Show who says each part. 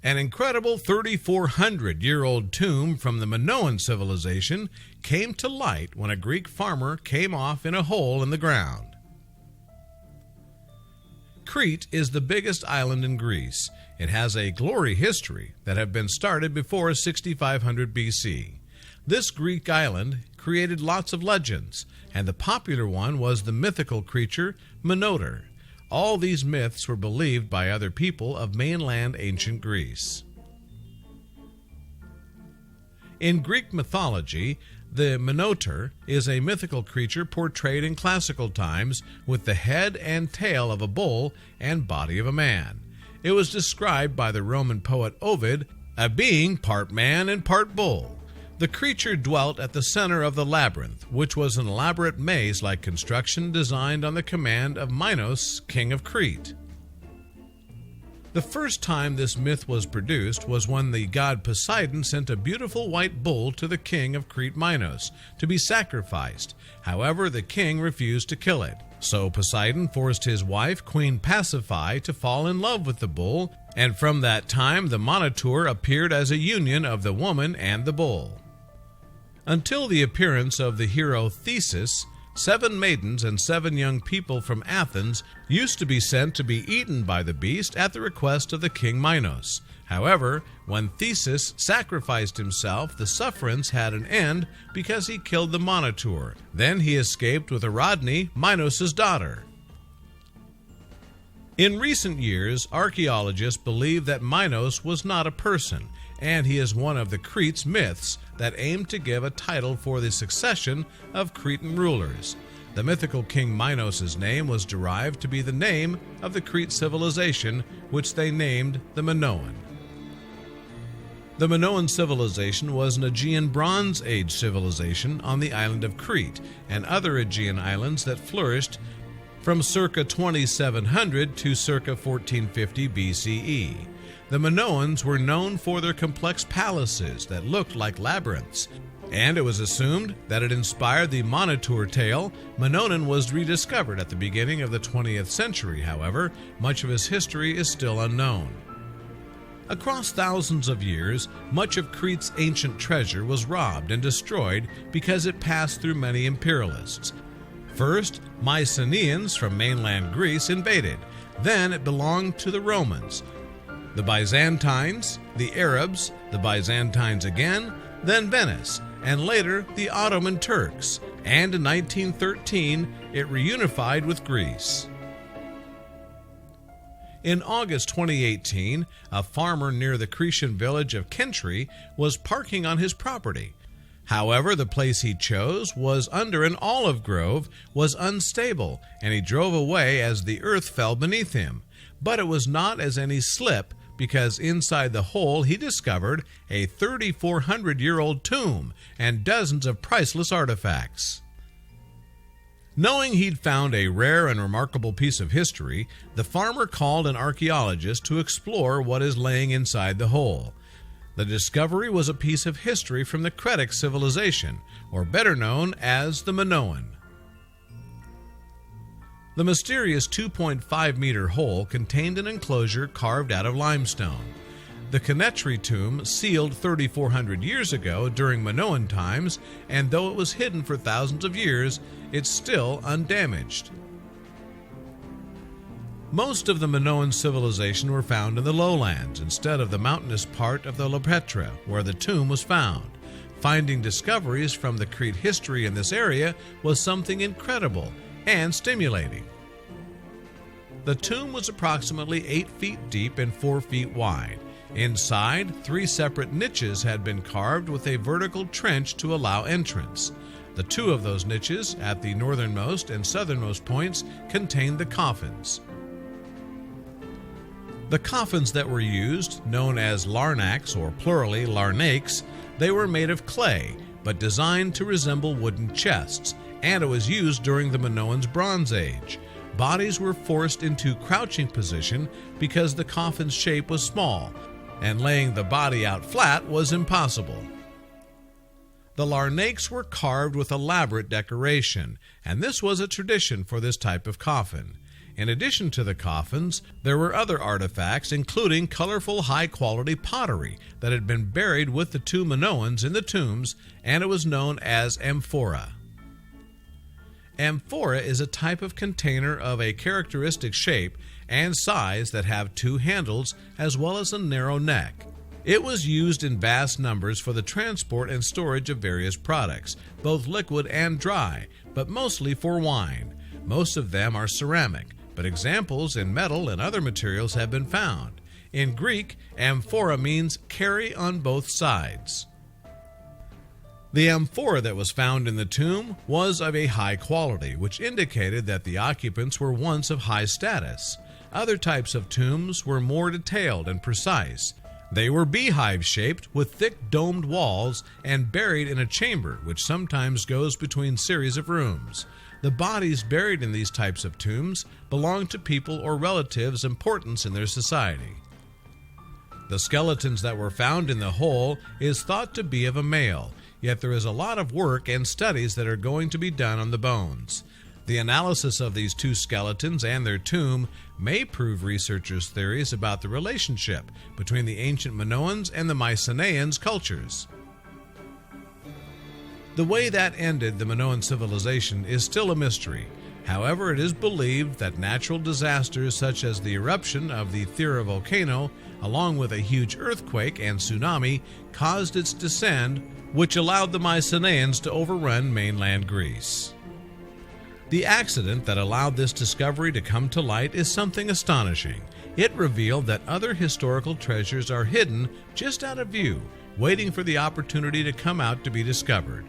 Speaker 1: An incredible 3,400-year-old tomb from the Minoan civilization came to light when a Greek farmer came off in a hole in the ground. Crete is the biggest island in Greece. It has a glory history that had been started before 6500 BC. This Greek island created lots of legends, and the popular one was the mythical creature Minotaur. All these myths were believed by other people of mainland ancient Greece. In Greek mythology, the Minotaur is a mythical creature portrayed in classical times with the head and tail of a bull and body of a man. It was described by the Roman poet Ovid as being part man and part bull. The creature dwelt at the center of the labyrinth, which was an elaborate maze-like construction designed on the command of Minos, king of Crete. The first time this myth was produced was when the god Poseidon sent a beautiful white bull to the king of Crete, Minos, to be sacrificed. However, the king refused to kill it. So Poseidon forced his wife, Queen Pasiphae, to fall in love with the bull, and from that time the Minotaur appeared as a union of the woman and the bull. Until the appearance of the hero Theseus, 7 maidens and 7 young people from Athens used to be sent to be eaten by the beast at the request of the king Minos. However, when Theseus sacrificed himself, the sufferance had an end because he killed the Minotaur. Then he escaped with Ariadne, Minos' daughter. In recent years, archaeologists believe that Minos was not a person, and he is one of the Crete's myths that aim to give a title for the succession of Cretan rulers. The mythical king Minos' name was derived to be the name of the Crete civilization, which they named the Minoan. The Minoan civilization was an Aegean Bronze Age civilization on the island of Crete and other Aegean islands that flourished from circa 2700 to circa 1450 BCE. The Minoans were known for their complex palaces that looked like labyrinths, and it was assumed that it inspired the Minotaur tale. Minoan was rediscovered at the beginning of the 20th century, however, much of his history is still unknown. Across thousands of years, much of Crete's ancient treasure was robbed and destroyed because it passed through many imperialists. First, Mycenaeans from mainland Greece invaded. Then it belonged to the Romans, the Byzantines, the Arabs, the Byzantines again, then Venice, and later the Ottoman Turks, and in 1913 it reunified with Greece. In August 2018, a farmer near the Cretan village of Kentry was parking on his property. However, the place he chose was under an olive grove, was unstable, and he drove away as the earth fell beneath him. But it was not as any slip, because inside the hole he discovered a 3,400-year-old tomb and dozens of priceless artifacts. Knowing he'd found a rare and remarkable piece of history, the farmer called an archaeologist to explore what is laying inside the hole. The discovery was a piece of history from the Cretic civilization, or better known as the Minoan. The mysterious 2.5-meter hole contained an enclosure carved out of limestone. The Kentry tomb sealed 3,400 years ago during Minoan times, and though it was hidden for thousands of years, it's still undamaged. Most of the Minoan civilization were found in the lowlands instead of the mountainous part of the La Petra, where the tomb was found. Finding discoveries from the Crete history in this area was something incredible and stimulating. The tomb was approximately 8 feet deep and 4 feet wide. Inside, 3 separate niches had been carved with a vertical trench to allow entrance. The 2 of those niches, at the northernmost and southernmost points, contained the coffins. The coffins that were used, known as larnax or plurally larnaques, they were made of clay, but designed to resemble wooden chests, and it was used during the Minoans' Bronze Age. Bodies were forced into crouching position because the coffin's shape was small, and laying the body out flat was impossible. The larnaques were carved with elaborate decoration, and this was a tradition for this type of coffin. In addition to the coffins, there were other artifacts, including colorful, high-quality pottery that had been buried with the two Minoans in the tombs, and it was known as amphora. Amphora is a type of container of a characteristic shape and size that have two handles as well as a narrow neck. It was used in vast numbers for the transport and storage of various products, both liquid and dry, but mostly for wine. Most of them are ceramic, but examples in metal and other materials have been found. In Greek, amphora means carry on both sides. The amphora that was found in the tomb was of a high quality, which indicated that the occupants were once of high status. Other types of tombs were more detailed and precise. They were beehive-shaped with thick domed walls and buried in a chamber, which sometimes goes between series of rooms. The bodies buried in these types of tombs belonged to people or relatives of importance in their society. The skeletons that were found in the hole is thought to be of a male, yet there is a lot of work and studies that are going to be done on the bones. The analysis of these two skeletons and their tomb may prove researchers' theories about the relationship between the ancient Minoans and the Mycenaeans cultures. The way that ended the Minoan civilization is still a mystery. However, it is believed that natural disasters such as the eruption of the Thera volcano, along with a huge earthquake and tsunami, caused its descent, which allowed the Mycenaeans to overrun mainland Greece. The accident that allowed this discovery to come to light is something astonishing. It revealed that other historical treasures are hidden just out of view, waiting for the opportunity to come out to be discovered.